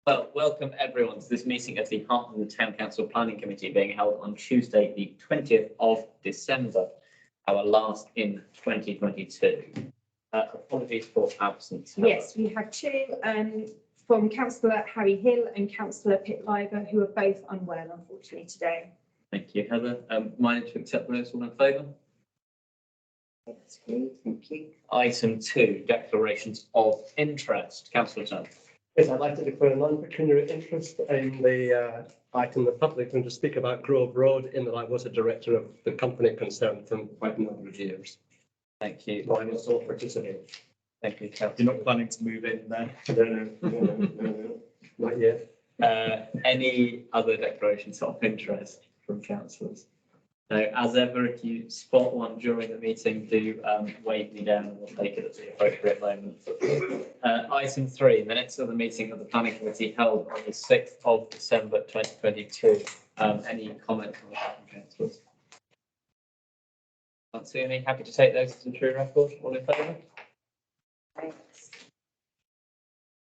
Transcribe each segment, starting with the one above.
Well, welcome everyone to this meeting of the Hartland Town Council Planning Committee being held on Tuesday, the 20th of December, our last in 2022. Apologies for absence. Yes, we have two from Councillor Harry Hill and Councillor Pitt Liver, who are both unwell, unfortunately, today. Thank you, Heather. Minded to accept those, all in favour? That's great, thank you. Item 2, declarations of interest. Councillor Turner. Yes, I'd like to declare a non-pecuniary interest in the item the public going to speak about Grove Road, in that I was a director of the company concerned for quite a number of years. Thank you. So I will still participate. Thank you, Councillor. You're not planning to move in there? No, not yet. Any other declarations of interest from councillors? So, as ever, if you spot one during the meeting, do wave me down and we'll take it at the appropriate moment. Item 3, minutes of the meeting of the Planning Committee held on the 6th of December 2022. Any comment on that from councillors? Can't see any. Happy to take those as a true record. All in favour? Thanks.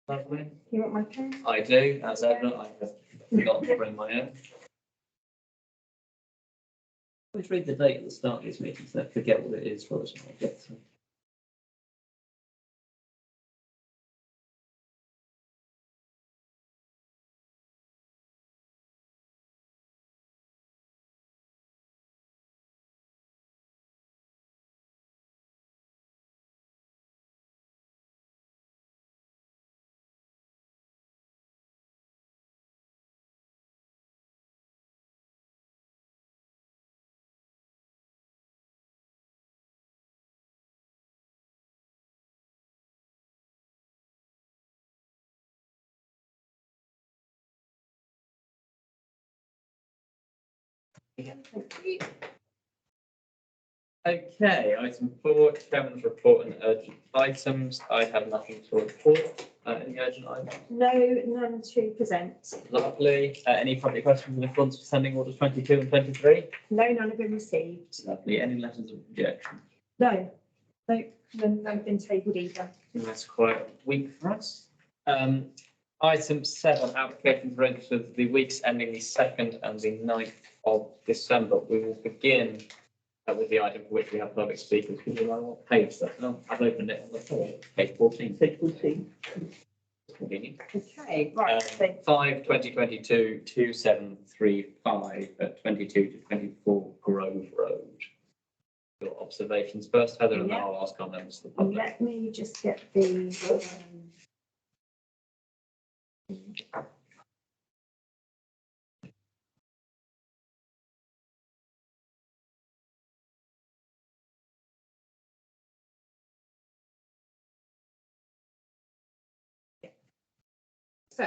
Lovely. You want my pen? I do, as ever. I have forgotten to bring my own. Always read the date at the start of these meetings, so I forget what it is for us when I get to. Thank you. Okay, item 4, Chairman's report and urgent items. I have nothing to report. Any urgent items? No, none to present. Lovely. Any public questions in accordance with standing orders 22 and 23? No, none have been received. Lovely. Any letters of objection? No, none have been tabled either. That's quite weak for us. Item 7, applications registered for the weeks ending the 2nd and the 9th of December. We will begin with the item for which we have public speakers. Could you know what page that's on? I've opened it on the floor. Page 14. Page 14. Convenient. Okay, right. So 5 2022 2735 at 22 to 24 Grove Road. Your observations first, Heather, and then Yeah. I'll ask our members of the public. let me just get the. So,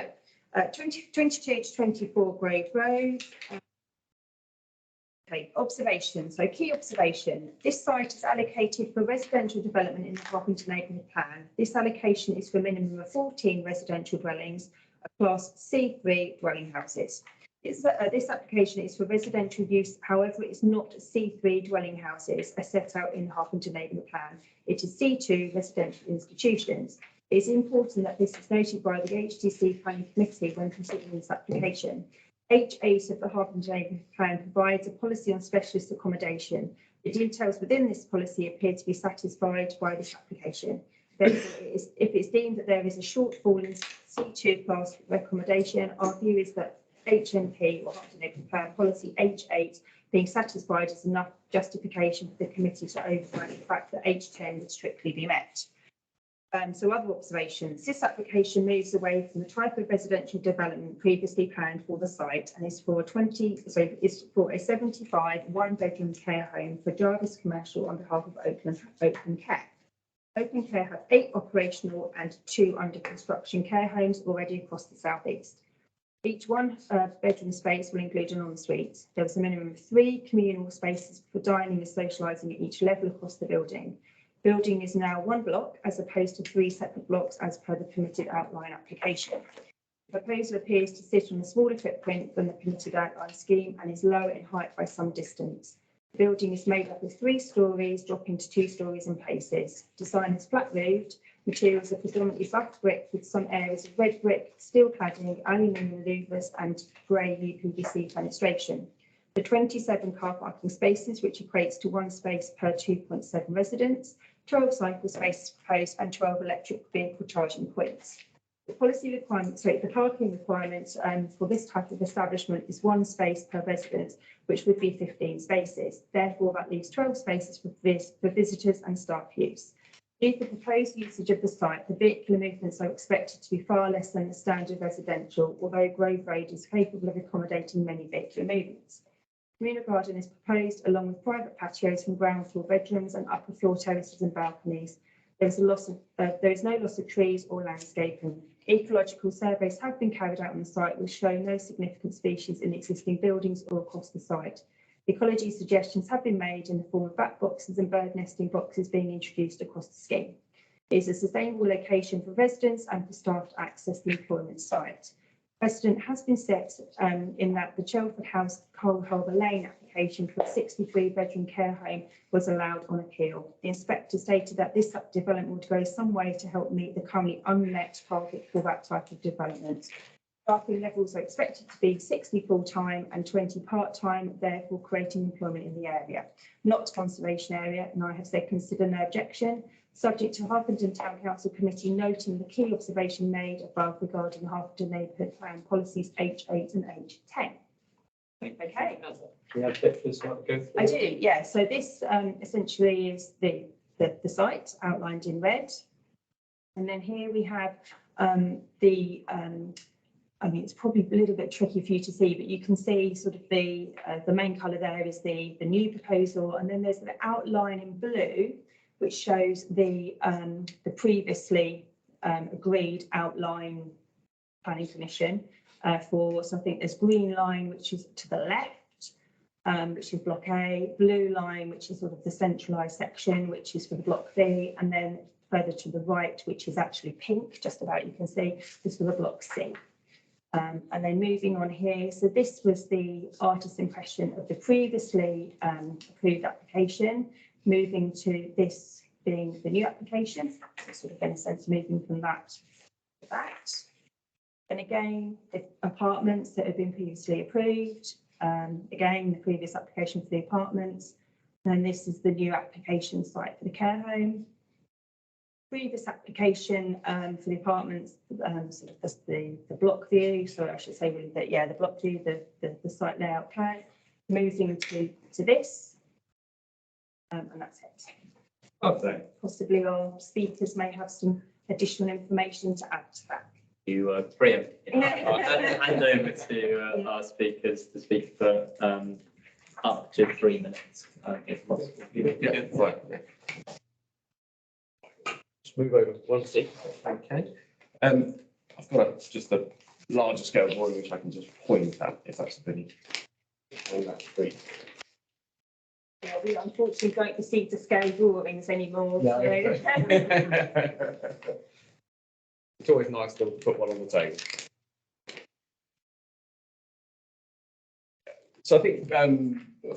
2022 to 24 Grove Road. Okay, observation. So key observation. This site is allocated for residential development in the Harpenden Neighbourhood Plan. This allocation is for a minimum of 14 residential dwellings, Class C3 dwelling houses. This application is for residential use, however, it is not C3 dwelling houses as set out in the Harpenden Neighbourhood Plan. It is C2 residential institutions. It is important that this is noted by the HDC Planning Committee when considering this application. H8 of the Harpenden Neighbourhood Plan provides a policy on specialist accommodation. The details within this policy appear to be satisfied by this application. Therefore, if it's deemed that there is a shortfall in C2 class accommodation, our view is that HNP or Harpenden Neighbourhood Plan policy H8 being satisfied is enough justification for the committee to override the fact that H10 would strictly be met. So other observations, this application moves away from the type of residential development previously planned for the site and is for a 75 one-bedroom care home for Jarvis Commercial on behalf of Oakland Care. Oakland Care have 8 operational and 2 under construction care homes already across the southeast. Each bedroom space will include an ensuite. There is a minimum of 3 communal spaces for dining and socialising at each level across the building. Building is now 1 block as opposed to 3 separate blocks as per the permitted outline application. The proposal appears to sit on a smaller footprint than the permitted outline scheme and is lower in height by some distance. The building is made up of 3 stories, dropping to 2 stories in places. Design is flat roofed Materials are predominantly buff brick with some areas of red brick, steel cladding, aluminium louvers and grey UPVC fenestration. The 27 car parking spaces, which equates to 1 space per 2.7 residents, 12 cycle spaces proposed and 12 electric vehicle charging points. The policy requirements, the parking requirements for this type of establishment is 1 space per resident, which would be 15 spaces. Therefore, that leaves 12 spaces for visitors and staff use. Due to the proposed usage of the site, the vehicular movements are expected to be far less than the standard residential, although Grove Road is capable of accommodating many vehicular movements. Communal garden is proposed along with private patios from ground floor bedrooms and upper floor terraces and balconies. There is no loss of trees or landscaping. Ecological surveys have been carried out on the site, which show no significant species in existing buildings or across the site. Ecology suggestions have been made in the form of bat boxes and bird nesting boxes being introduced across the scheme. It is a sustainable location for residents and for staff to access the employment site. Precedent has been set in that the Chelford House Coal Harbour Lane application for a 63-bedroom care home was allowed on appeal. The inspector stated that this development would go some way to help meet the currently unmet target for that type of development. Staffing levels are expected to be 60 full-time and 20 part-time, therefore creating employment in the area. Not conservation area, and I have said consider no objection, subject to Harpenden Town Council Committee noting the key observation made above regarding Harpenden Neighbourhood Plan policies H8 and H10. Okay. We have pictures like go through. I do, yeah. So this essentially is the site outlined in red. And then here we have I mean, it's probably a little bit tricky for you to see, but you can see sort of the main colour there is the new proposal, and then there's the outline in blue, which shows the previously agreed outline planning permission for. So I think there's green line, which is to the left, which is block A, blue line, which is sort of the centralised section, which is for the block B, and then further to the right, which is actually pink, just about you can see, is for the block C. And then moving on here, so this was the artist's impression of the previously approved application, moving to this being the new application, so sort of in a sense moving from that to that. And again, the apartments that have been previously approved, again, the previous application for the apartments, and this is the new application site for the care home. Previous application for the apartments, sort of the block view, so I should say really that, yeah, the block view, the site layout plan, moving to this, and that's it. Okay. Possibly our speakers may have some additional information to add to that. You preempt. I'll hand over to our speakers to speak for up to 3 minutes, if possible. Yeah, right. Just move over one seat. Okay. I've got just a larger scale drawing which I can just point at if that's a bit on that screen. Yeah, we unfortunately don't receive the scale drawings anymore. No, So. It's always nice to put one on the table. So I think,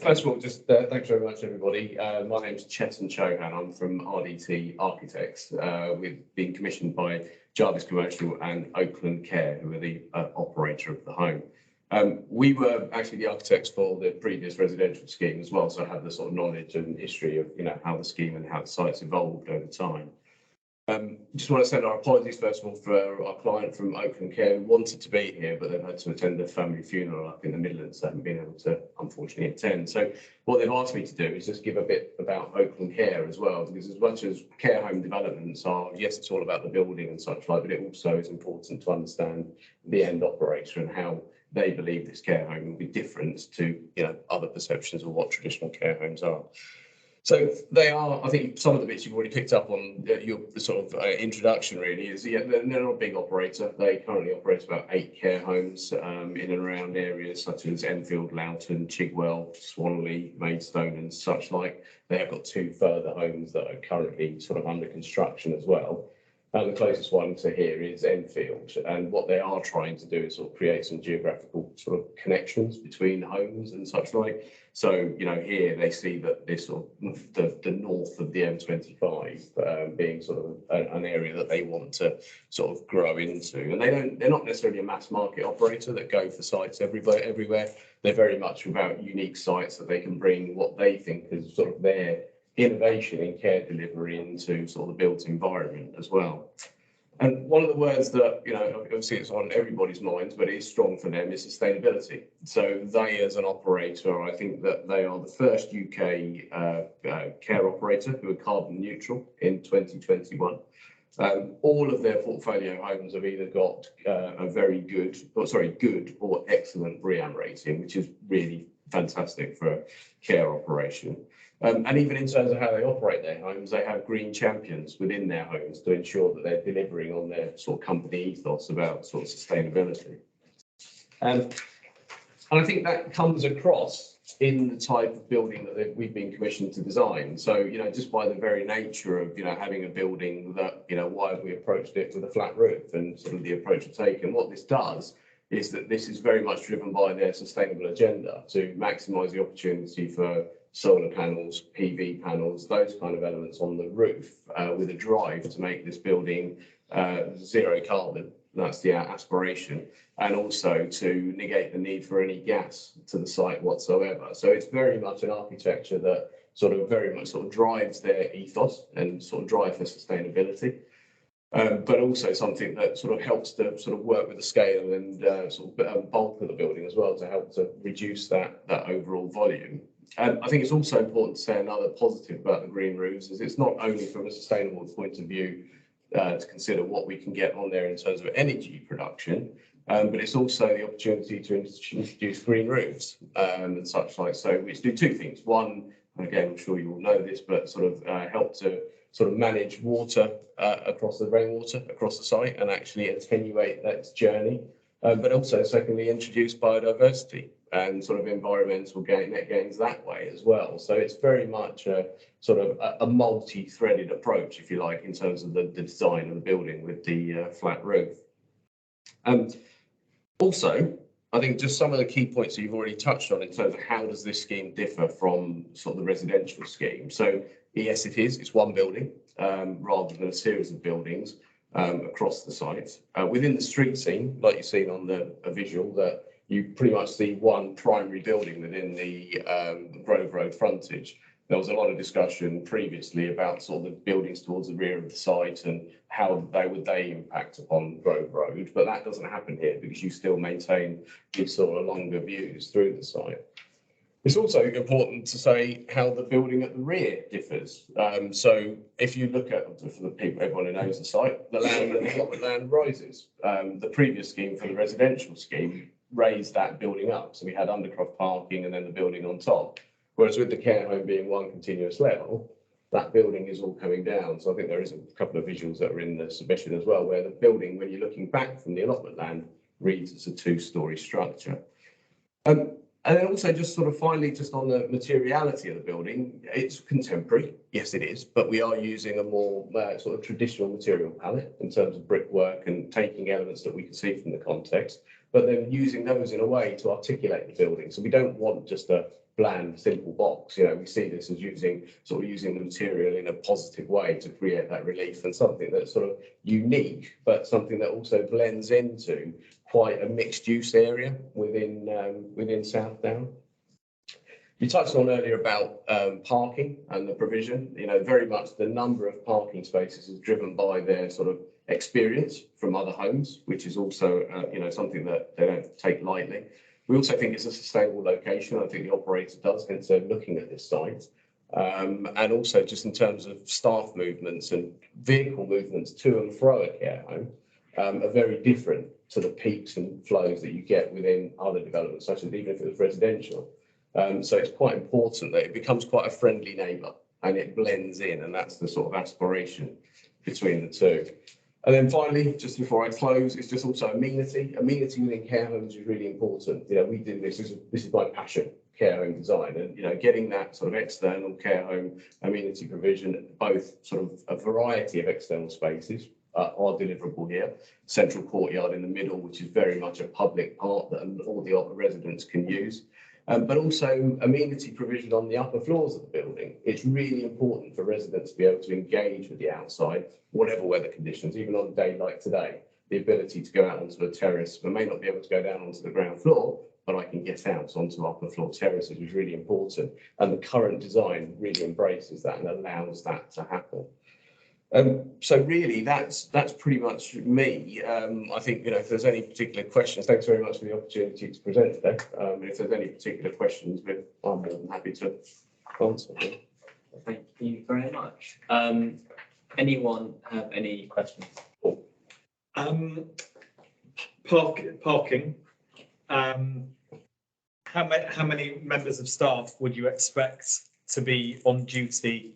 first of all, just thanks very much, everybody. My name's Chetan Chauhan. I'm from RDT Architects. We've been commissioned by Jarvis Commercial and Oakland Care, who are the operator of the home. We were actually the architects for the previous residential scheme as well, so I have the sort of knowledge and history of, you know, how the scheme and how the site's evolved over time. Just want to send our apologies first of all for our client from Oakland Care who wanted to be here, but they've had to attend a family funeral up in the Midlands, so haven't been able to unfortunately attend. So what they've asked me to do is just give a bit about Oakland Care as well, because as much as care home developments are, yes, it's all about the building and such like, but it also is important to understand the end operator and how they believe this care home will be different to, you know, other perceptions of what traditional care homes are. So they are, I think some of the bits you've already picked up on your sort of introduction really is, yeah, they're not a big operator. They currently operate about 8 care homes in and around areas such as Enfield, Loughton, Chigwell, Swanley, Maidstone and such like. They have got 2 further homes that are currently sort of under construction as well. And the closest one to here is Enfield. And what they are trying to do is sort of create some geographical sort of connections between homes and such like. So, you know, here they see that this sort of the north of the M25 being sort of an area that they want to sort of grow into. And they're not necessarily a mass market operator that go for sites everywhere. They're very much about unique sites that they can bring what they think is sort of their innovation in care delivery into sort of the built environment as well. And one of the words that, you know, obviously it's on everybody's minds, but it is strong for them, is sustainability. So they, as an operator, I think that they are the first UK care operator who are carbon neutral in 2021. All of their portfolio homes have either got a very good, good or excellent BREEAM rating, which is really fantastic for a care operation. And even in terms of how they operate their homes, they have green champions within their homes to ensure that they're delivering on their sort of company ethos about sort of sustainability. And I think that comes across in the type of building that we've been commissioned to design. So, you know, just by the very nature of, you know, having a building that, you know, why have we approached it with a flat roof and sort of the approach we've taken. What this does is that this is very much driven by their sustainable agenda to maximise the opportunity for solar panels, PV panels, those kind of elements on the roof, with a drive to make this building zero carbon. That's the aspiration, and also to negate the need for any gas to the site whatsoever. So it's very much an architecture that sort of very much sort of drives their ethos and sort of drive for sustainability. But also something that sort of helps to sort of work with the scale and sort of bulk of the building as well to help to reduce that overall volume. I think it's also important to say another positive about the green roofs is it's not only from a sustainable point of view to consider what we can get on there in terms of energy production, but it's also the opportunity to introduce green roofs and such like so, which do two things. One, again, I'm sure you all know this, but sort of help to sort of manage water across the rainwater across the site and actually attenuate that journey. But also, secondly, introduce biodiversity and sort of environmental net gains that way as well. So it's very much a sort of a multi-threaded approach, if you like, in terms of the design of the building with the flat roof. Also, I think just some of the key points that you've already touched on in terms of how does this scheme differ from sort of the residential scheme. So yes, it is. It's one building rather than a series of buildings across the site. Within the street scene, like you've seen on the visual, that you pretty much see one primary building within the Grove Road frontage. There was a lot of discussion previously about sort of the buildings towards the rear of the site and how they impact upon Grove Road, but that doesn't happen here because you still maintain these sort of longer views through the site. It's also important to say how the building at the rear differs. So if you look at, for the people, everyone who knows the site, the land rises. The previous scheme for the residential scheme raised that building up. So we had undercroft parking and then the building on top. Whereas with the care home being one continuous level, that building is all coming down. So I think there is a couple of visuals that are in the submission as well, where the building, when you're looking back from the allotment land, reads as a two-storey structure. And then also just sort of finally, just on the materiality of the building, it's contemporary. Yes, it is, but we are using a more sort of traditional material palette in terms of brickwork and taking elements that we can see from the context, but then using those in a way to articulate the building. So we don't want just a bland, simple box. You know, we see this as using the material in a positive way to create that relief and something that's sort of unique, but something that also blends into quite a mixed use area within South Down. You touched on earlier about parking and the provision. You know, very much the number of parking spaces is driven by their sort of experience from other homes, which is also you know, something that they don't take lightly. We also think it's a sustainable location. I think the operator does, hence they're looking at this site. And also just in terms of staff movements and vehicle movements to and fro a care home are very different to the peaks and flows that you get within other developments, such as even if it was residential. So it's quite important that it becomes quite a friendly neighbour and it blends in, and that's the sort of aspiration between the two. And then finally, just before I close, it's just also amenity. Amenity within care homes is really important. You know, we do this is my passion, care home design, and you know, getting that sort of external care home amenity provision, both sort of a variety of external spaces, our deliverable here. Central courtyard in the middle, which is very much a public part that all the residents can use. But also amenity provision on the upper floors of the building. It's really important for residents to be able to engage with the outside, whatever weather conditions, even on a day like today. The ability to go out onto a terrace, I may not be able to go down onto the ground floor, but I can get out onto upper floor terraces is really important. And the current design really embraces that and allows that to happen. So really, that's pretty much me. I think, if there's any particular questions, thanks very much for the opportunity to present today. If there's any particular questions, I'm more than happy to answer them. Thank you very much. Anyone have any questions? Parking. How many members of staff would you expect to be on duty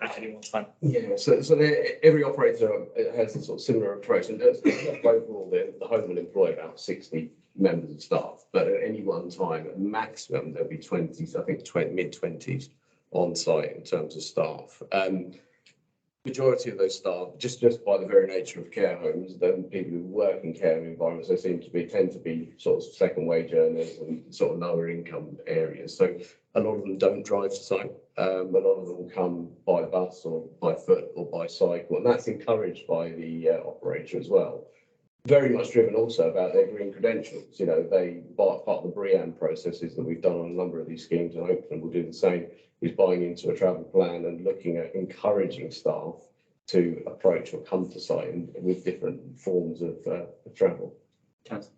at any one time? Yeah, so every operator has a sort of similar approach, and overall, the home will employ about 60 members of staff, but at any one time, at maximum, there'll be 20, I think mid-20s on site in terms of staff. Majority of those staff, just by the very nature of care homes, then people who work in care home environments, they tend to be sort of second wage earners and sort of lower income areas. So a lot of them don't drive to site. A lot of them will come by bus or by foot or by cycle, and that's encouraged by the operator as well. Very much driven also about their green credentials. They part of the BREEAM processes that we've done on a number of these schemes, and Oakland will do the same. Is buying into a travel plan and looking at encouraging staff to approach or come to site with different forms of travel. Thanks,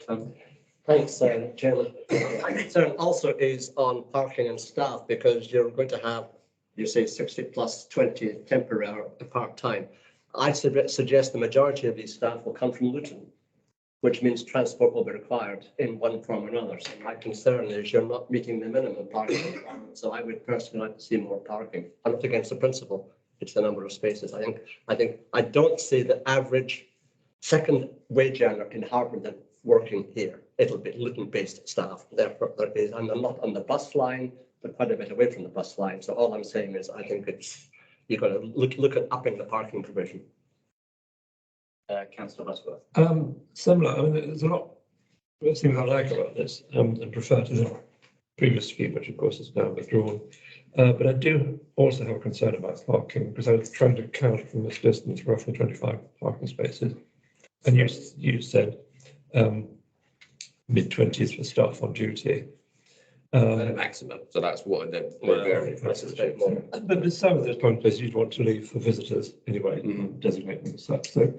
Chairman. My concern also is on parking and staff, because you're going to have, you say 60 plus 20 temporary or part-time. I'd suggest the majority of these staff will come from Luton, which means transport will be required in one form or another. So my concern is you're not meeting the minimum parking requirement. So I would personally like to see more parking. I'm not against the principle. It's the number of spaces. I don't see the average second wage earner in Harpenden working here. It'll be Luton-based staff. Therefore, there is, and I'm not on the bus line, but quite a bit away from the bus line. So all I'm saying is I think you've got to look at upping the parking provision. Councillor Butterworth. Similar. I mean, there's a lot of things I like about this and prefer to the previous scheme, which of course is now withdrawn. But I do also have a concern about parking, because I was trying to count from this distance roughly 25 parking spaces. And you said mid-20s for staff on duty. At a maximum, so that's what they're very. But some of those parking places you'd want to leave for visitors anyway, designate them as such. So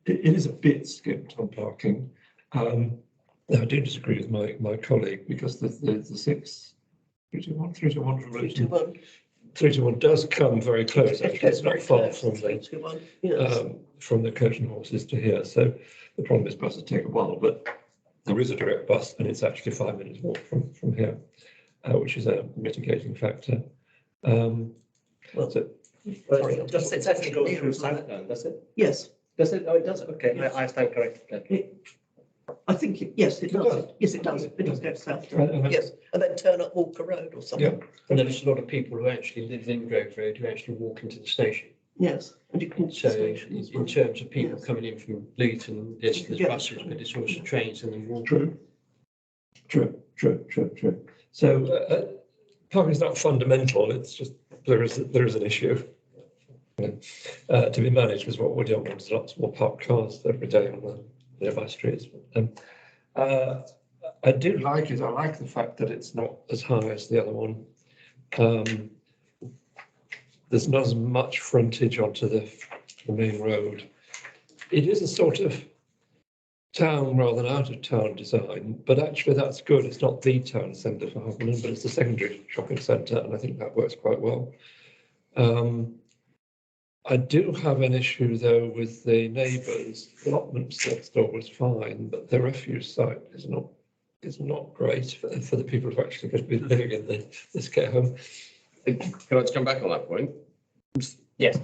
it is a bit skimped on parking. I do disagree with my colleague, because the 3 to 1 from Luton. 3 to 1 does come very close. Actually, it's not far from the Coach and Horses to here. So the problem is buses take a while, but there is a direct bus, and it's actually 5 minutes walk from here, which is a mitigating factor. Does it actually go through Southdown, does it? Yes, Does it? Oh, it does. Okay, I stand corrected. I think, yes, it does. Yes, it does. It does go south. Yes, and then turn up Walker Road or something. Yeah. And there's a lot of people who actually live in Grove Road who actually walk into the station. Yes, and you can. So in terms of people Yes. coming in from Luton, yes, there's Yeah. buses, but it's also trains and then walk. True. So parking is not fundamental. It's just there is an issue to be managed, because what we don't want is lots more parked cars every day on the nearby streets. I do like it. I like the fact that it's not as high as the other one. There's not as much frontage onto the main road. It is a sort of town rather than out of town design, but actually that's good. It's not the town centre for Harpenden, but it's the secondary shopping centre, and I think that works quite well. I do have an issue though with the neighbours. Allotments next door was fine, but the refuse site is not great for the people who are actually going to be living in this care home. Can I just come back on that point? Yes.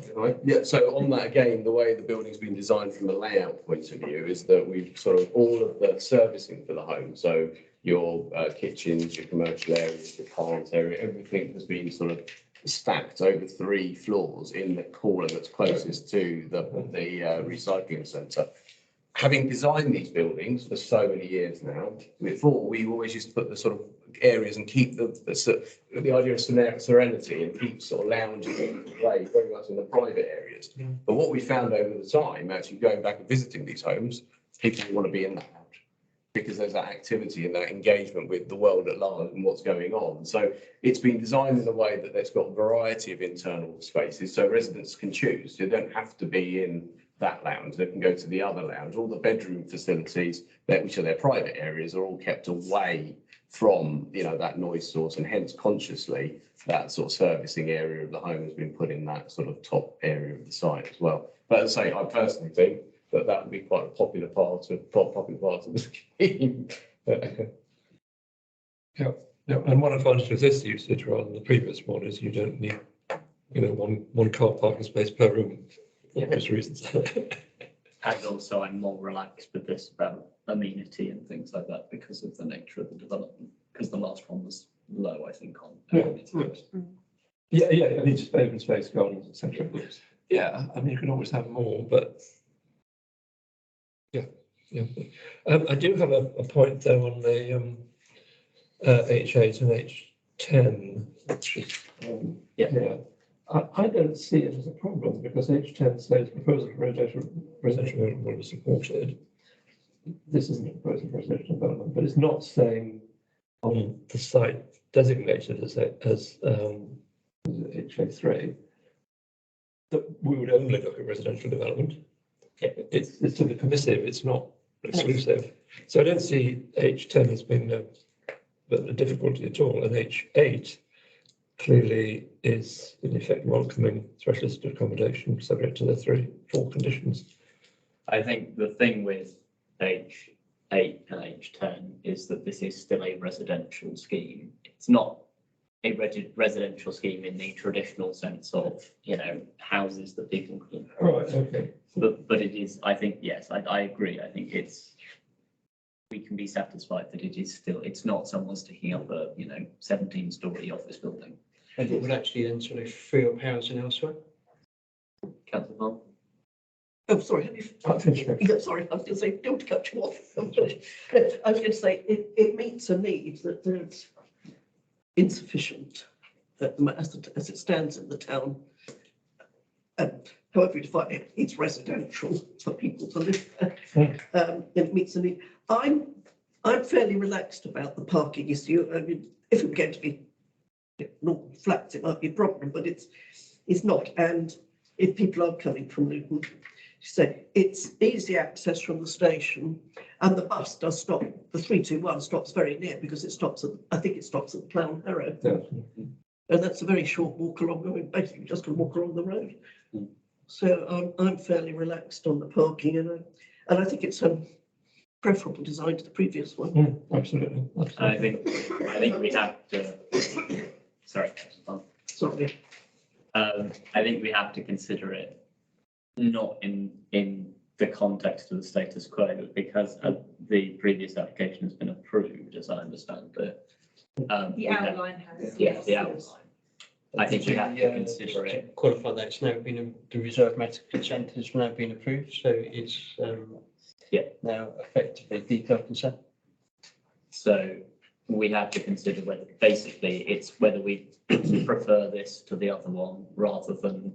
Yeah, so on that again, the way the building's been designed from a layout point of view is that we've sort of all of the servicing for the home. So your kitchens, your commercial areas, your plant area, everything has been sort of stacked over 3 floors in the corner that's closest to the recycling centre. Having designed these buildings for so many years now, before we always used to put the sort of areas and keep the idea of serenity and keep sort of lounging and play very much in the private areas. But what we found over the time, actually going back and visiting these homes, people want to be in the house because there's that activity and that engagement with the world at large and what's going on. So it's been designed in a way that it's got a variety of internal spaces so residents can choose. They don't have to be in that lounge, they can go to the other lounge. All the bedroom facilities, which are their private areas, are all kept away from, you know, that noise source, and hence consciously that sort of servicing area of the home has been put in that sort of top area of the site as well. But as I say, I personally think that would be quite a popular part of the scheme. Okay. Yeah, and one advantage of this usage rather than the previous one is you don't need, you know, one car parking space per room for obvious reasons. And also I'm more relaxed with this about amenity and things like that because of the nature of the development, because the last one was low, I think, on amenity. Yeah, I mean, just open space, gardens, etc. Yeah, I mean, you can always have more, but yeah. I do have a point though on the H8 and H10, which is yeah. I don't see it as a problem because H10 says proposal for residential development will be supported. This isn't a proposal for residential development, but it's not saying on the site designated as H3 that we would only look at residential development. It's to be permissive, it's not exclusive. So I don't see H10 as being a difficulty at all, and H8 clearly is in effect welcoming specialist accommodation subject to the 4 conditions. I think the thing with H8 and H10 is that this is still a residential scheme. It's not a residential scheme in the traditional sense of, you know, houses that people can. Right, okay. But it is, I think, yes, I agree. I think we can be satisfied that it is still, it's not someone sticking up a, you know, 17-story office building. And it would actually then sort of free up housing elsewhere. Councillor Hall? Oh, sorry, have you? Yeah, sorry, I was going to say, don't cut you off. I was going to say, it meets a need that there's insufficient as it stands in the town. However you define it, it's residential for people to live there. It meets a need. I'm fairly relaxed about the parking issue. I mean, if it were going to be normal flats, it might be a problem, but it's not. And if people are coming from Luton, so it's easy access from the station, and the bus does stop. The 321 stops very near because it stops at, I think it stops at Plough and Harrow, and that's a very short walk along. I mean, basically just going to walk along the road. So I'm fairly relaxed on the parking, and I think it's a preferable design to the previous one. Absolutely. I think we have to. Sorry. Sorry. I think we have to consider it not in the context of the status quo, but because the previous application has been approved, as I understand it. The outline has. Yes, the outline. I think we have to consider it. Qualify that it's now been, the reserve matter consent has now been approved, so it's now effectively detailed consent. So we have to consider whether basically it's whether we prefer this to the other one rather than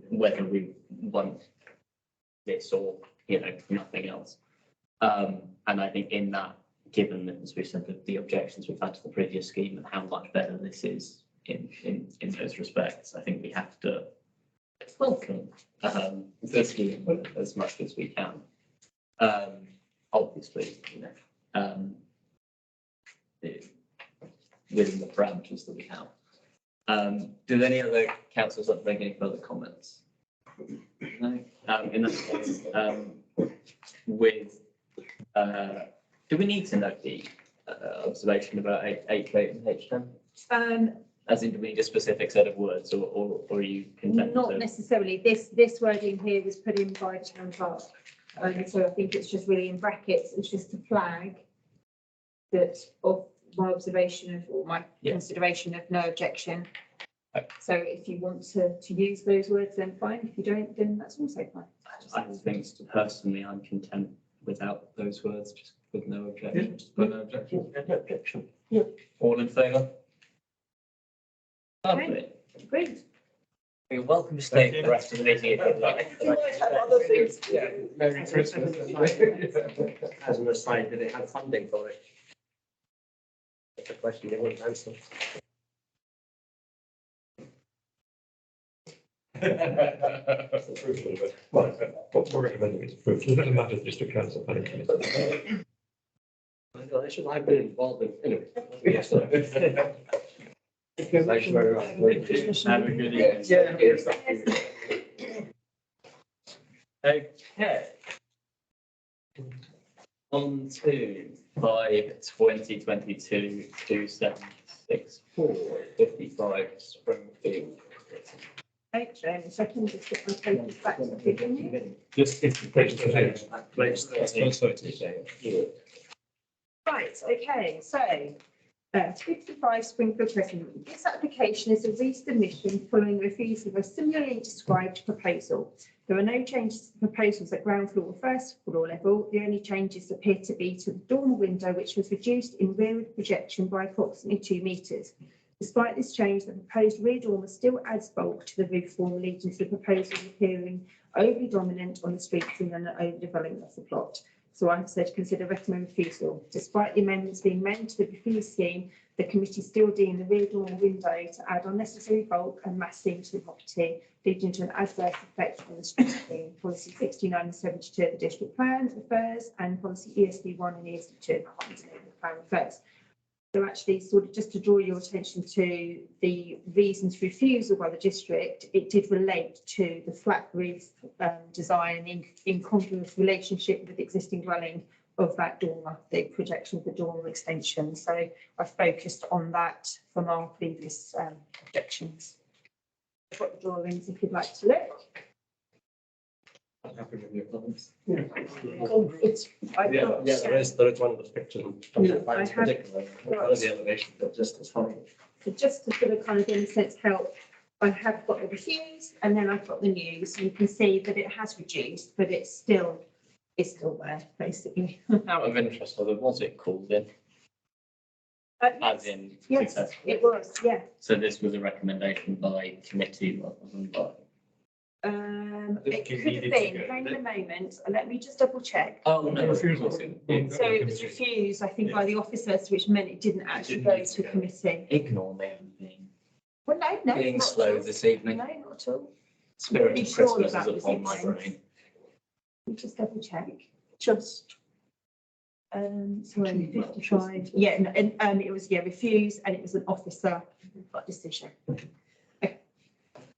whether we want this or, you know, nothing else. And I think in that, given that, as we said, the objections we've had to the previous scheme and how much better this is in those respects, I think we have to welcome the scheme as much as we can. Obviously, you know, within the parameters that we have. Do any other councillors want to make any further comments? No. In that case, do we need to note the observation about H8 and H10? As in, do we need a specific set of words, or are you content? Not necessarily. This wording here was put in by Town Clerk, so I think it's just really in brackets. It's just a flag that of my observation of, or my consideration of no objection. So if you want to use those words, then fine. If you don't, then that's also fine. I think personally, I'm content without those words, just with no objection. Just put no objection. No objection. All in favour? Lovely. Agreed. You're welcome to stay for the rest of the meeting if you'd like. You might have other things to Yeah, do. Merry Christmas. As an aside, do they have funding for it? That's a question they won't answer. Right, what we're recommending is approved. It doesn't matter if district council planning committee. I've been involved in, anyway. Yes. Thank you very much. Have a good evening. Okay. On to 5/2022 2764 55 Springfield. Okay, so I can just get my papers back to the beginning. Just if the page is Right, okay, so 55 Springfield Crescent. This application is a resubmission following refusal of a similarly described proposal. There are no changes to the proposals at ground floor or first floor level. The only changes appear to be to the dormer window, which was reduced in rearward projection by approximately 2 metres. Despite this change, the proposed rear dormer still adds bulk to the roof form, leading to the proposal appearing overly dominant on the street scene and an overdevelopment of the plot. So I've said consider recommend refusal. Despite the amendments being made to the refused scheme, the committee still deemed the rear dormer window to add unnecessary bulk and massing to the property, leading to an adverse effect on the street scene. Policy 69 and 72 of the district plan refers, and policy ESD 1 and ESD 2 of the plan refers. So actually, sort of just to draw your attention to the reasons for refusal by the district, it did relate to the flat roof design in incongruous relationship with the existing dwelling of that dormer, the projection of the dormer extension. So I focused on that from our previous objections. I've got the drawings if you'd like to look. I'm happy with your comments. Congruence. I've Yeah, got, there is one of the pictures. Yeah, I have Particularly, one of the elevations, but just as horrible. So just to sort of kind of in a sense help, I have got the refuse and then I've got the news. You can see that it has reduced, but it's still there, basically. Out of interest, though, was it called in? As in Yes, successful? it was, yeah. So this was a recommendation by committee rather than by. It could have been, hang on a moment, let me just double check. Oh, no. Refusal. So it was refused, I think, by the officers, which meant it didn't actually go to committee. Ignore me. I'm Well, no, being not at slow all. this evening. No, not at all. Spirit Pretty of sure Christmas that is was upon my it. brain. Let me just double check. Just. Sorry, 55, yeah, no, and it was, refused, and it was an officer decision. Okay.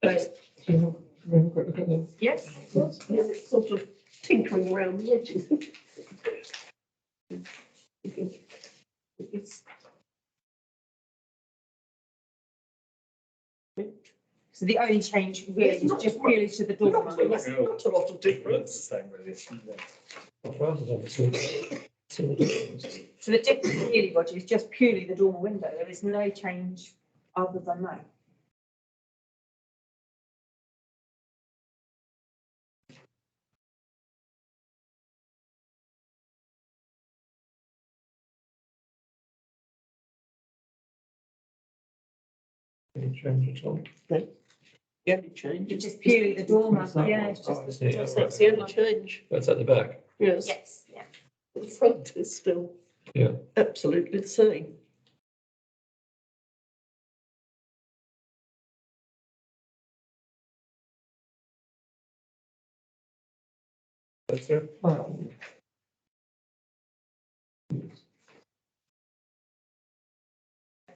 So, yes, It's sort of tinkering around the edges. it's. So the only change really It's is not just much. purely to the dormer. Not a lot of difference. So the difference really, Roger, is just purely the dormer window. There is no change other than that. Any change at all? The only change It's is just purely the dormer, What's that yeah, one? it's just. Oh, I see. that's the only change. That's at the back. Yes, Yes, yeah. the front is still. Yeah. Absolutely the same. That's their plan.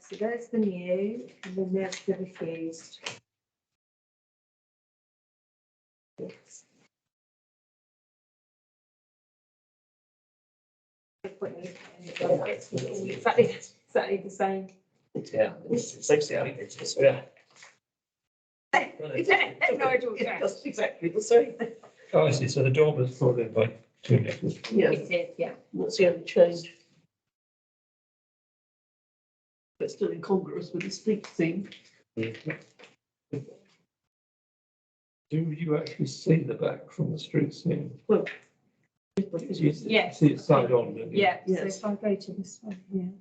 So there's the new, and then there's the refused. Yes. Exactly the same. Yeah. Yeah. Nigel, It's yeah. just exactly the same. Oh, I see. So the dormer's brought in by 2 metres. Yeah, It is, yeah. that's the only change. But still incongruous with the street theme. Do you actually see the back from the street scene? Well, You Yes. see it side on, don't you? Yeah, so Yes. if I go to this one here.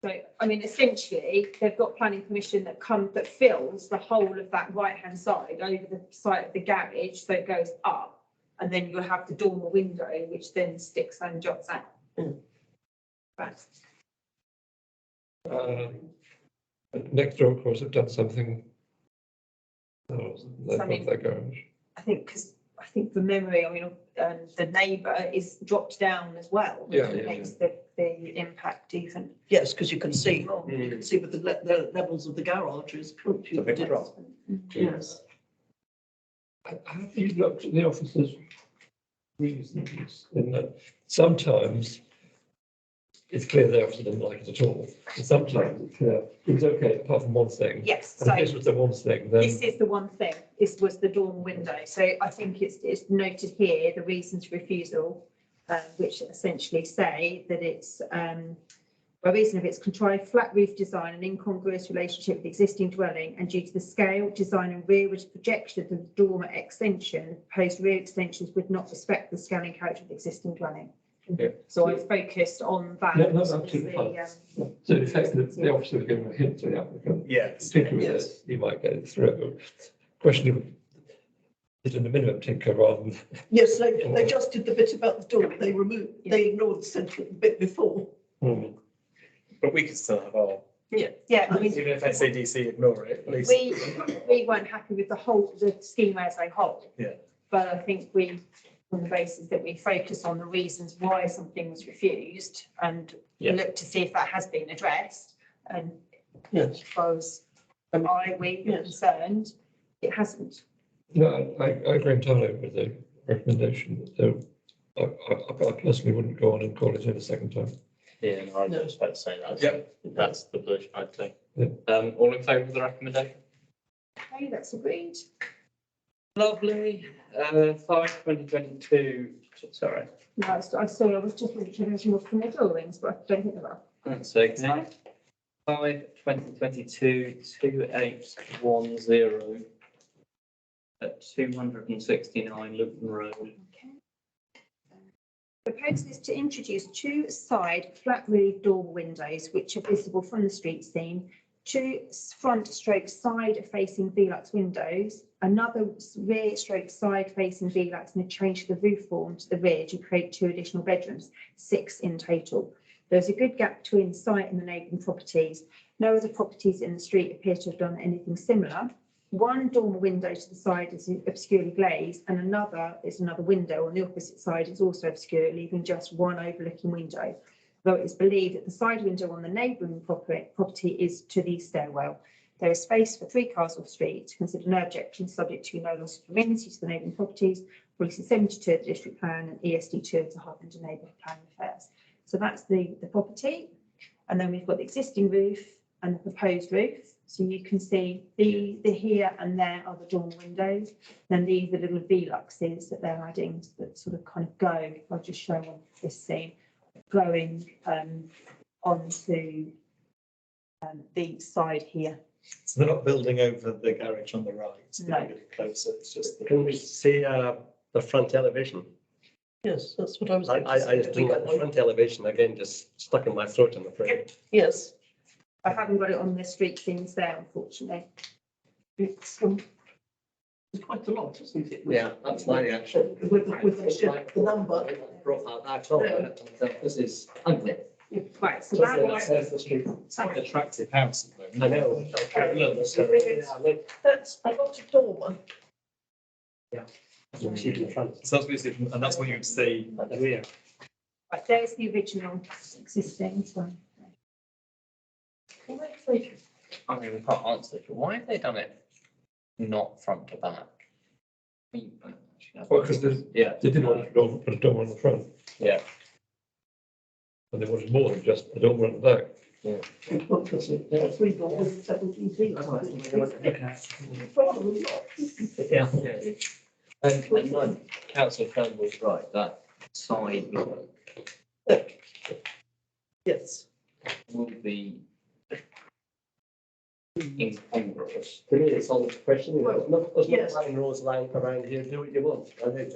So, I mean, essentially, they've got planning permission that fills the whole of that right-hand side over the side of the garage, so it goes up. And then you'll have the dormer window, which then sticks and jots out. Right. Next door, of course, have done something. Oh, they've Something- got their garage. I think, because I think from memory, I mean, the neighbour is dropped down as well. Yeah, which yeah, makes the impact even yes, because you can see, more. you can see with the levels of the garages, can't you? The big drop. Yes. Have you looked at the officers' reasons in that sometimes it's clear the officer didn't like it at all, and sometimes it's clear it was okay apart from one thing. Yes, And so if this was the one thing, then this is the one thing, this was the dormer window, so I think it's noted here, the reasons for refusal, which essentially say that it's, by reason of its contrived flat roof design and incongruous relationship with the existing dwelling, and due to the scale, design and rearward projection of the dormer extension, proposed rear extensions would not respect the scale and character of the existing dwelling. Yeah. So I focused on that. No, as absolutely the, fine. So in fact, the officer was giving a hint to the applicant. Yes. Particularly with Yes. this, he might get it through. Question of, is it a minimum tinker rather than? Yes, they just did the bit about the door. They they ignored the central bit before. But we can still have our, yeah, I mean, even if SADC ignore it, at least. we weren't happy with the scheme as a whole. Yeah. But I think we, on the basis that we focus on the reasons why something was refused and look to see if that has been addressed. And Yes. as far as we were concerned, it hasn't. No, I agree entirely with the recommendation, so I personally wouldn't go on and call it in a second time. Yeah, no, I was just about to say that. Yep. That's the position I'd take. Yeah. All in favour of the recommendation? Okay, that's agreed. Lovely. 2022, sorry. No, I saw, I was just looking at more from the drawings, but I don't think there are. That's okay. 2022 2810 at 269 Luton Road. Okay. Proposal is to introduce two side flat roof door windows which are visible from the street scene, two front stroke side facing Velux windows, another rear stroke side facing Velux, and a change to the roof form to the rear to create two additional bedrooms, 6 in total. There's a good gap between the site and the neighbouring properties. No other properties in the street appear to have done anything similar. One dormer window to the side is obscurely glazed, and another window on the opposite side is also obscure, leaving just one overlooking window. Though it is believed that the side window on the neighbouring property is to the stairwell. There is space for 3 cars off street. Consider no objection, subject to no loss of amenity to the neighbouring properties, policy 72 of the district plan and ESD 2 of the Harpenden Neighbourhood Plan Affairs. So that's the property. And then we've got the existing roof and the proposed roof. So you can see the here and there are the dormer windows. Then these are little Veluxes that they're adding that sort of kind of go, if I just show on this scene, going onto the side here. So they're not building over the garage on the right. No. They're getting closer, it's just. Can we see the front elevation? Yes, that's what I was. I going to say. just didn't get the front elevation, again, just stuck in my throat, I'm afraid. Yes, I haven't got it on the street scenes there, unfortunately. it's quite a lot, isn't it? Yeah, that's my reaction. With the number. Profile, that's all. This is ugly. Right, so that was, It's quite an attractive house at the I moment. know. That's a lot of dormer. So that's what you see, and that's what you would see. right, there's the original existing one. I mean, we can't answer this, but why have they done it not front to back? I mean, actually, no. Well, because they Yeah. didn't want to put a dormer on the front, Yeah. and they wanted more than just a dormer on the back. What was it? 3 dormers, 17 feet. Rather a lot. Yeah. And like Councillor Turnbull's right, that side look Yes, will be incongruous. To me, it's all a question, Well, there's yes. no line roads lying around here, do what you want. And it's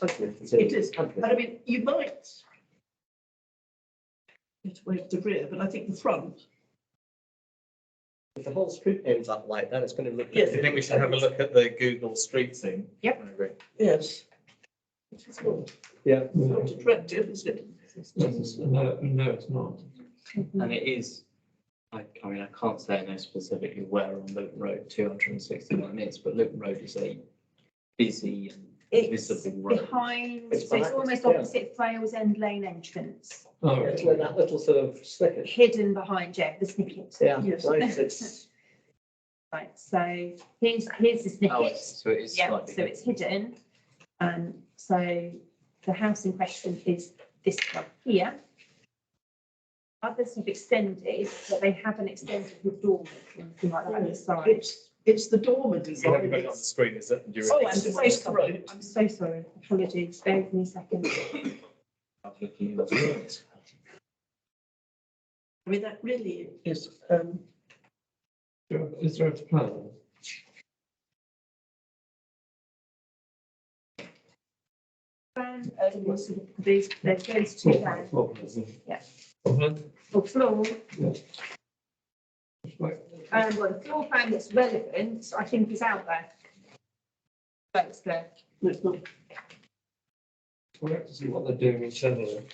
ugly. It is, ugly. and I mean, you might get away with the rear, but I think the front, If the whole street ends up like that, it's going to look. Yes. Do you think we should have a look at the Google street scene? Yep. I agree. yes. It's not, Yeah. it's not attractive, is it? No, no, it's not. And it is, I mean, I can't say I know specifically where on Luton Road 269 is, but Luton Road is a busy and It's visible road. behind, It's so it's behind, almost yeah. opposite Thrales End Lane entrance, Oh, It's like that little sort of snippet. hidden behind, yeah, the snippet. Yeah, Yes. right, it's, Right, so here's the Oh, snippet. so it is Yeah, slightly. so it's hidden. So the house in question is this one here. Others have extended, but they haven't extended the dormer or anything like that on the side. It's the dormer You haven't design. got it on the screen, is it? You're- Oh, I'm so It's sorry. right. I'm so sorry. Apologies. Bear with me a second. I mean, that really is, is there a plan? There's those two plans. Yeah. Well, For floor, it's like, well, the floor plan that's relevant, I think is out there. That's there. it's not, we'll have to see what they're doing internally.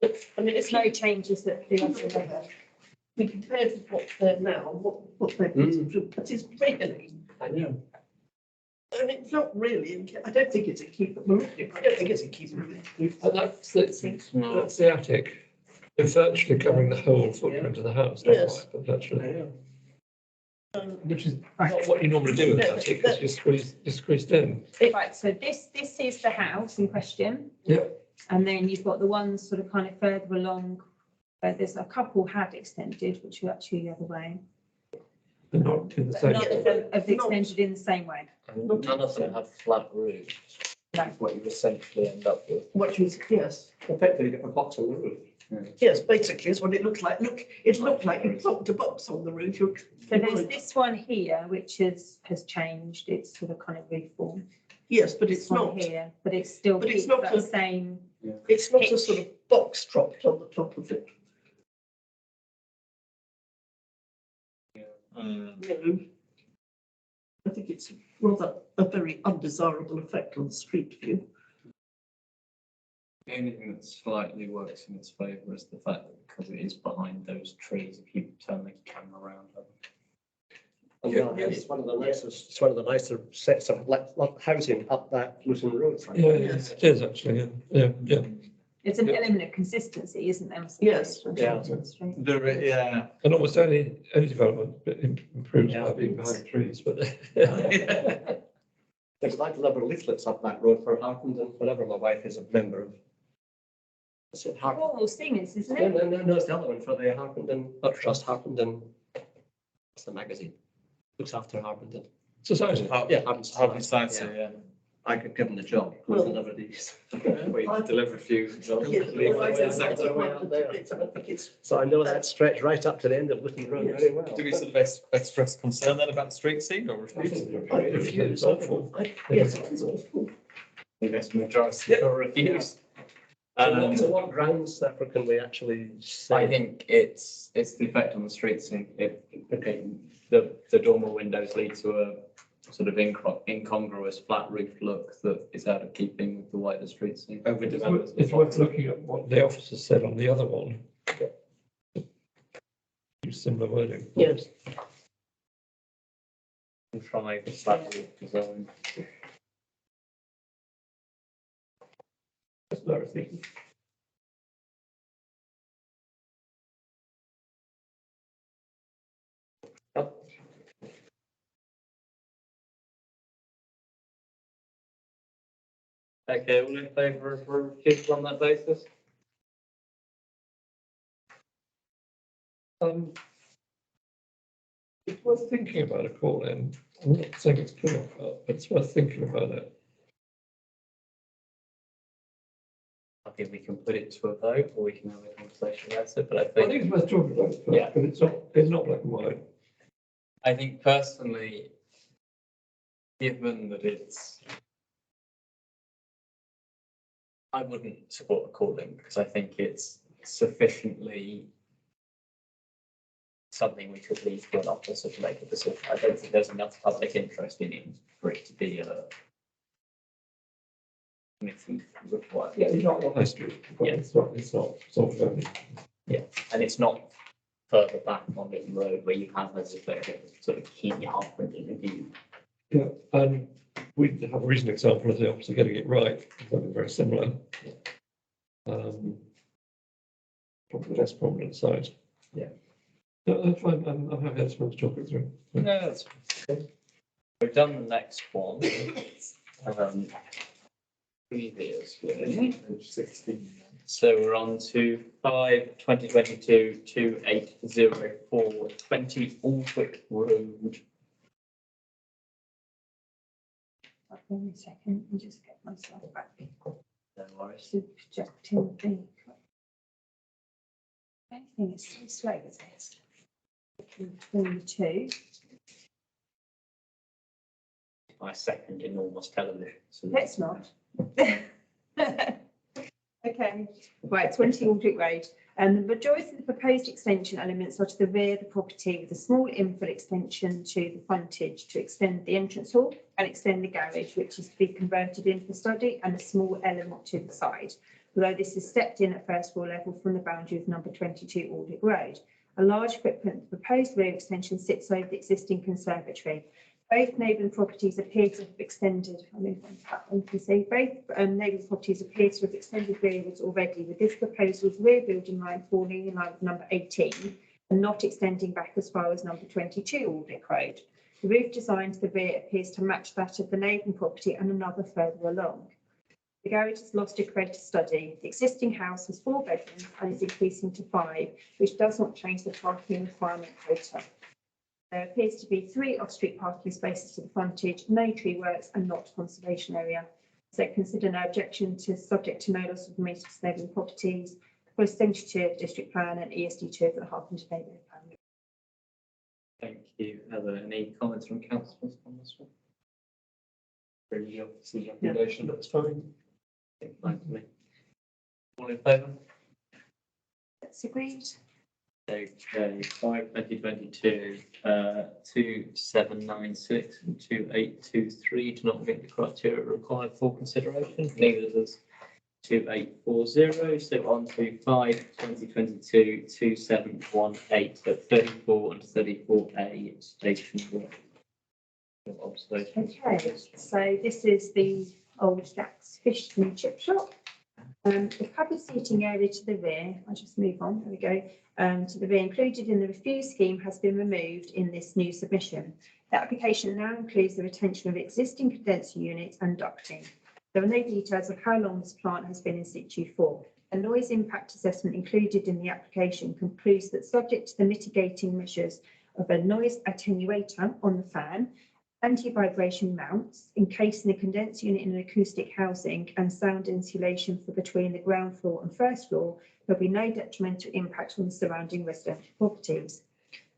I mean, There's if no you, changes that the other level. we compared with what they're now, what they're putting through, that is really, I know. and it's not really, I don't think it's a keeper, I don't think it's a keeper. And that's the attic. They're virtually covering the whole footprint of the house. not Yes. quite, but virtually. know. Which is not what you normally do with an attic, because you're squeezed in. Right, so this is the house in question. Yep. And then you've got the ones sort of kind of further along, where there's a couple had extended, which are actually the other way. They're not in the But same. none of them have extended in the same way. None of them have flat roofs. No. What you essentially end up with. What you, yes, Effectively, get a box on the roof. yes, basically is what it looked like. Look, it looked like you plopped a box on the roof. So there's this one here, which has changed. It's sort of kind of reformed. Yes, but This it's one not, here, but it's still But it's keeps not that a- same. it's not a sort of box dropped on the top of it. No. I think it's rather a very undesirable effect on the street view. The only thing that slightly works in its favour is the fact that because it is behind those trees, if you turn the camera around. And yeah, it's one of the nicest, it's one of the nicer sets of like housing up that Luton Road. Yeah, it is actually, yeah. It's an Yeah. element of consistency, isn't there? Yes, yeah. Yeah. And almost any development improves Yeah. by being behind trees, but. Because I deliver leaflets up that road for Harpenden, whenever my wife is a member of. Is it Harpenden? All singers, isn't No, it? no, it's the other one for the Harpenden, not Trust Harpenden. What's the magazine? Looks after Harpenden. Society. Yeah, Harpenden. Harvey Science, yeah. I could give them the job, Well- deliver these. We deliver a few. Yes, well, I think it's, So I know that stretch right up to the end of Luton Road very well. Do we sort of express concern then about the street scene or refuse? I refuse. It's awful. Yes, it's awful. Yes, majority or refuse. So what grounds therefore can we actually say? I think it's the effect on the street scene. Okay, the dormer windows lead to a sort of incongruous flat roof look that is out of keeping with the wider street scene. It's worth looking at what the officer said on the other one. Use similar wording. Yes, Try the flat roof design. That's what I was thinking. Okay, all in favour of refusal on that basis? It's worth thinking about a call in. I'm not saying it's clear, but it's worth thinking about it. I think we can put it to a vote or we can have a conversation about it, but I I think. think it's worth talking about it Yeah. first, but it's not black and white. I think personally, given that I wouldn't support the calling because I think it's sufficiently something we could leave to an officer to make a decision. I don't think there's enough public interest in it for it to be a committee required. Yeah, you don't want high street. Yeah. It's not very. And it's not further back on the road where you have as a sort of key half-point review. Yeah, and we have a recent example of the officer getting it right, something very similar. Probably less prominent side. Yeah. No, I'm fine, I'm happy to talk it through. No, that's okay. We've done the next one. Previously. 16. So we're on to 5/2022/2804 20 Aldwick Road. One second, let me just get myself back. No worries. To projecting the. Everything is so slow with this. Between the two. My second enormous television. So Let's not. Okay, right, 20 Aldwick Road. The majority of the proposed extension elements are to the rear of the property with a small infill extension to the frontage to extend the entrance hall and extend the garage, which is to be converted into a study, and a small element to the side. Although this is stepped in at first floor level from the boundary of number 22 Aldwick Road. A large footprint of the proposed rear extension sits over the existing conservatory. Both neighbouring properties appear to have extended, I move on to that one, you can see, both neighbouring properties appear to have extended rearwards already, with this proposal's rear building line falling in line with number 18 and not extending back as far as number 22 Aldwick Road. The roof design to the rear appears to match that of the neighbouring property and another further along. The garage has lost a creator study. The existing house has 4 bedrooms and is increasing to 5, which does not change the parking requirement quota. There appears to be 3 off-street parking spaces to the frontage, no tree works and not conservation area. So consider no objection to subject to no loss of amenity to neighbouring properties, for extension to district plan and ESD2 for the Harpenden neighbourhood plan. thank you. Are there any comments from councillors on this one? Really, the officer's recommendation, That's fine. fine to me. All in favour? That's agreed. Okay, 5/2022, 2796 and 2823 do not meet the criteria required for consideration. Neither does 2840. So on to 5/2022, 2718 at 34 and 34A Station Road. Observation. Okay, so this is the old Jack's Fish and Chip Shop. The covered seating area to the rear, I'll just move on, there we go, to the rear included in the refuse scheme has been removed in this new submission. The application now includes the retention of existing condenser units and ducting. There are no details of how long this plant has been in situ for. A noise impact assessment included in the application concludes that subject to the mitigating measures of a noise attenuator on the fan, anti-vibration mounts, encasing the condenser unit in an acoustic housing and sound insulation for between the ground floor and first floor, there'll be no detrimental impact on the surrounding residential properties.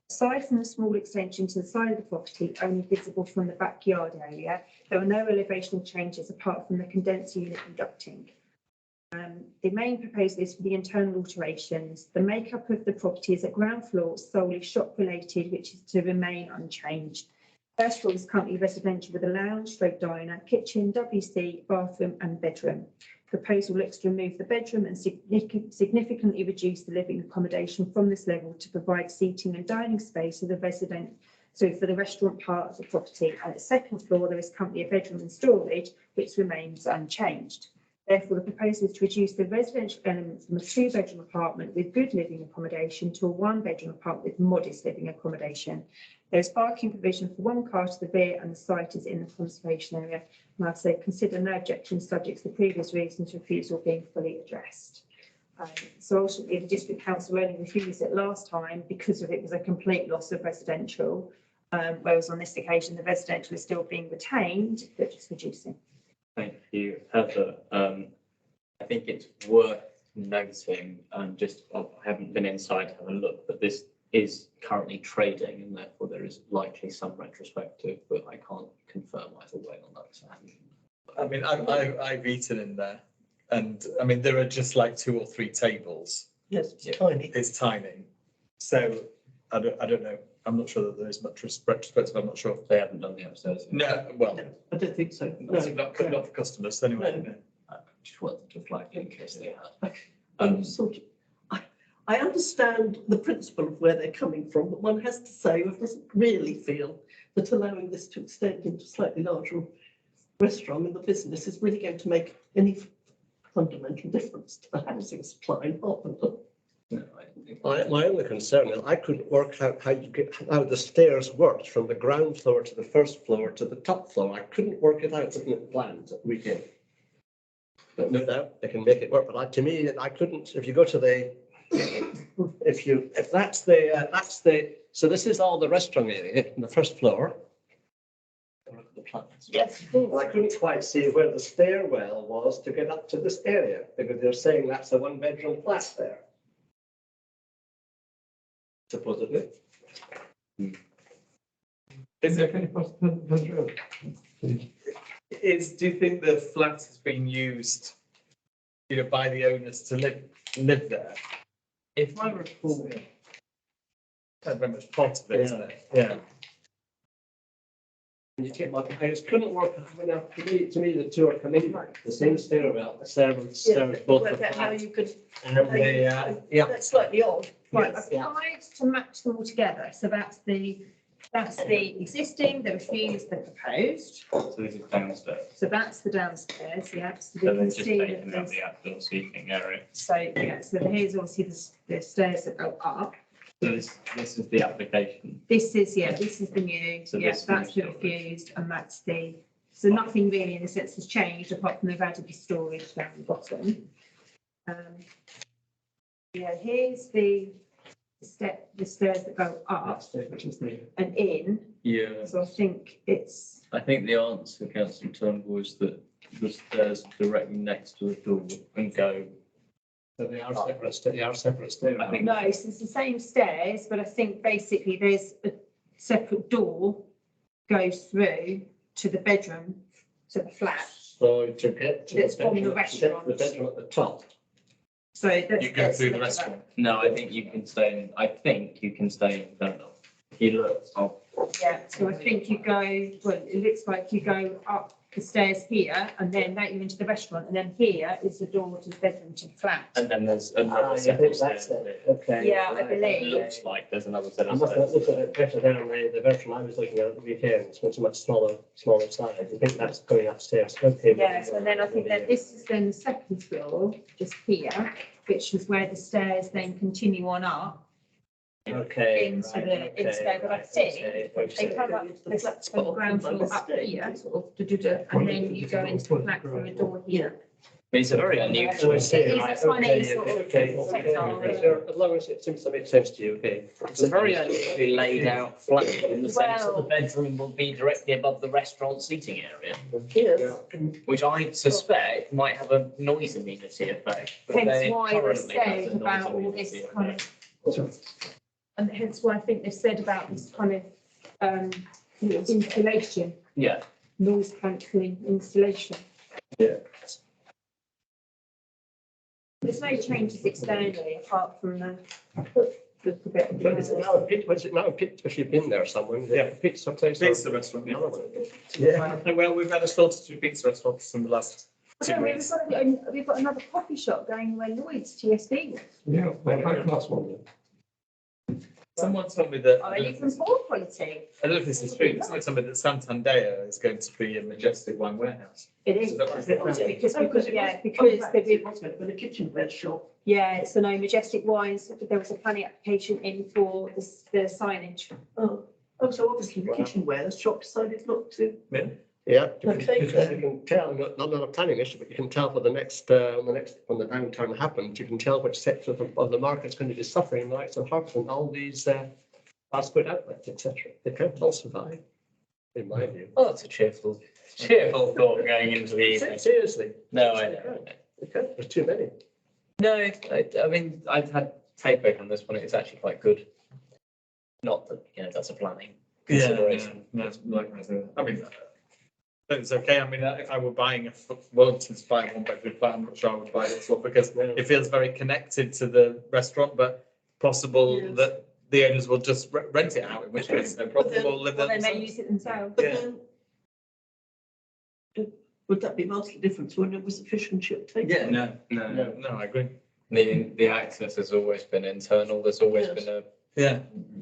Aside from the small extension to the side of the property, only visible from the backyard area, there are no elevational changes apart from the condenser unit and ducting. The main proposal is for the internal alterations. The makeup of the property is at ground floor solely shop related, which is to remain unchanged. First floor is currently residential with a lounge, diner, kitchen, WC, bathroom and bedroom. Proposal looks to remove the bedroom and significantly reduce the living accommodation from this level to provide seating and dining space for the for the restaurant part of the property. And at the second floor, there is currently a bedroom and storage, which remains unchanged. Therefore, the proposal is to reduce the residential element from a 2-bedroom apartment with good living accommodation to a 1-bedroom apartment with modest living accommodation. There is parking provision for 1 car to the rear and the site is in the conservation area. And I'd say consider no objections subject to the previous reasons refusal being fully addressed. So ultimately, the district council only refused it last time because it was a complete loss of residential, whereas on this occasion, the residential is still being retained, but just reducing. Thank you, Heather. I think it's worth noting, I haven't been inside to have a look, but this is currently trading and therefore there there is likely some retrospective, but I can't confirm either way on that. So. I mean, I've eaten in there, and I mean, there are just like 2 or 3 tables. Yes, it's tiny. It's tiny. So I don't know. I'm not sure that there is much retrospective. I'm not sure. They haven't done the upstairs. No, well, No, I don't think so. not for customers anyway. No. I just wanted to flag in case they had. Sort of, I understand the principle of where they're coming from, but one has to say, one doesn't really feel that allowing this to extend into slightly larger restaurant in the business is really going to make any fundamental difference to the housing supply in Harpenden. No, I don't think. My only concern is I couldn't work out how the stairs worked from the ground floor to the first floor to the top floor. I couldn't work it out looking at the plans that we did. But no doubt they can make it work, but to me, I couldn't, if you go to the, if that's the, so this is all the restaurant area in the first floor. Look at the plans. Yes. Well, I couldn't quite see where the stairwell was to get up to this area, because they're saying that's a 1-bedroom flat there. Supposedly. Is Okay, it, do you think the flat has been used, by the owners to live there? If I recall, That's very much part of it, isn't it? Yeah. And you take I just couldn't work, to me, the two are connected, the same stairwell, the stairs, both the Work out how flats. you could, And the, yeah. that's slightly odd. Right, Yes. I've tried to match them all together. So that's the existing, the refused, the proposed. so this is downstairs. So that's the downstairs, yeah. So we So can they've just see that taken out there's, the outdoor seating area. so, yeah, so here's obviously the stairs that go up. So this is the application. This is, yeah, this is the new, So yeah, this that's the new storage. refused, and that's the, so nothing really in a sense has changed, apart from they've added the storage down the bottom. Yeah, here's the stairs that go up and in, Yeah. so I think it's, I think the answer, Councillor Turnbull, is that the stairs directly next to the door and go. So they are separate stairs. I think- no, so it's the same stairs, but I think basically there's a separate door goes through to the bedroom, to the flat. So to get to It's the from the bedroom, restaurant. the bedroom at the top. So that's. You go through the that's- restaurant. No, I think you can stay in, internal. If you look, Yeah, so I think you go, well, it looks like you go up the stairs here and then that you're into the restaurant and then here is the door to the bedroom to the flat. and then there's Ah, another you set think of that's stairs. it, okay. Yeah, I right, believe. It looks like there's another set I of must have stairs. looked at it better down the version I was looking at the weekend, it's much smaller size. I think that's going upstairs. Okay. Yes, and then I think that this is then the second floor, just here, which is where the stairs then continue on up. Okay. into right, the- okay, into there, but I right, think okay, They okay. come up this from the ground floor up here, sort of, and then you go into the flat through a door here. It's a very Oh, unusual. I see, It is a right, tiny okay, sort of okay, sector. okay. As long as it seems to make sense to you, okay. It's a very unusually laid out flat in the sense that the Well- bedroom will be directly above the restaurant seating area, Yes. which I suspect might have a noise immunity effect. but Hence they why they currently have said a noise about all this immunity kind of, and hence why I think they've said about this kind of installation, Yeah, noise cancelling installation. Yeah. There's no changes externally apart from the bit. But is it now a pit, was it now a pit, if you've been there somewhere? Yeah. Pizza place. Pizza restaurant, yeah. Yeah. Well, we've had a shortage of pizza restaurants in the last 2 No, weeks. we've got another coffee shop going where Lloyd's TSB was. Yeah, well, high class one then. Someone told me that, Are I you don't from poor quality? know if this is true, but someone told me that Santander is going to be a majestic wine warehouse. It is. Is that right? Because, yeah, because they did, Wasn't it, with a kitchenware shop? yeah, so no, Majestic Wines, there was a planning application in for the signage. Oh, so obviously the kitchenware shop decided not to. Yeah, Okay. you can tell, not a planning issue, but you can tell for the next, when the downturn happens, you can tell which sector of the market's going to be suffering, the likes of Harps and all these fast food outlets, etc. They can't all survive, in my view. well, that's a cheerful thought going into the evening. Seriously. No, I know. They can't, there's too many. No, I mean, I've had take on this one. It's actually quite good. Not that, that's a planning consideration. I mean, it's okay. I mean, if I were buying wanted to buy a one-bedroom flat, I'm not sure I would buy this one because it feels very connected to the restaurant, but possible Yes. that the owners will just rent it out, in which case no problem, or live Or there they may themselves. use it themselves. But Yeah. then, would that be vastly different to when it was a fish and chip takeaway? Yeah, No, I agree. the access has always been internal. There's always Yes. been a Yeah.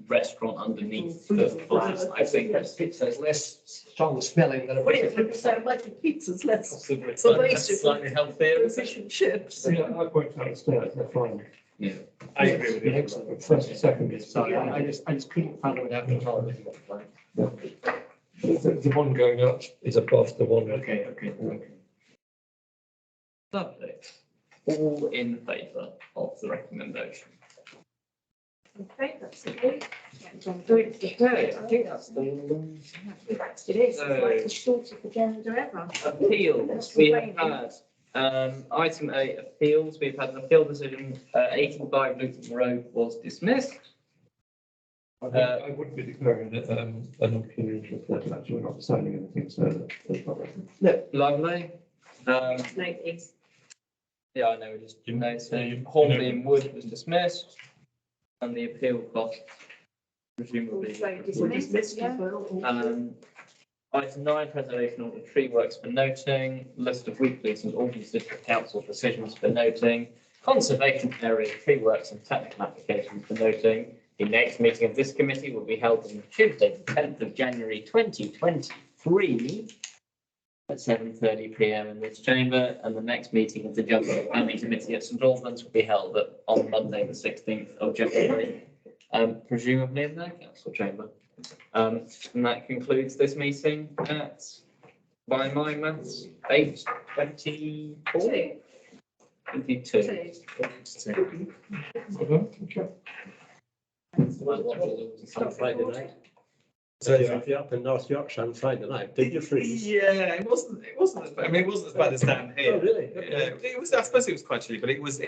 restaurant underneath the flats, I think. Pizza's less strong smelling than a Well, yeah, but so like the pizza's less Possibly Well, slightly healthier. than fish and chips. Yeah, I worked outstairs, they're fine. Yeah. I agree with you. Excellent. First and second is. Sorry, I just couldn't fathom it after all. The one going up is above the one. Okay. Lovely. All in favour of the recommendation? Okay, that's it. Okay, I think that's the it is, it's like the shortest agenda ever. appeals. We have had, item 8, appeals. We've had an appeal decision, 85 Luton Road was dismissed. I wouldn't be declaring it an opinion if that actually we're not signing anything, so that's not right. Lovely. No, please. Yeah, I know, we just noting Hornby and Wood was dismissed. And the appeal cost presumably. Also Or dismissed, dismissed yeah. as well. or- Item 9, preservation order tree works for noting, list of weekly and Albans District Council decisions for noting, conservation area tree works and technical applications for noting. The next meeting of this committee will be held on Tuesday, the 10th of January 2023 at 7:30 PM in this chamber, and the next meeting of the Jungle Planning Committee at St Albans will be held on Monday, the 16th of January, presumably in their council chamber. And that concludes this meeting at, by my maths, 8:24. 22. Two. On Friday night. So, If you're up in North Yorkshire on Friday night, did you freeze? yeah, it wasn't as bad as down Oh, here. really? Yeah, it was, I suppose it was quite chilly, but it was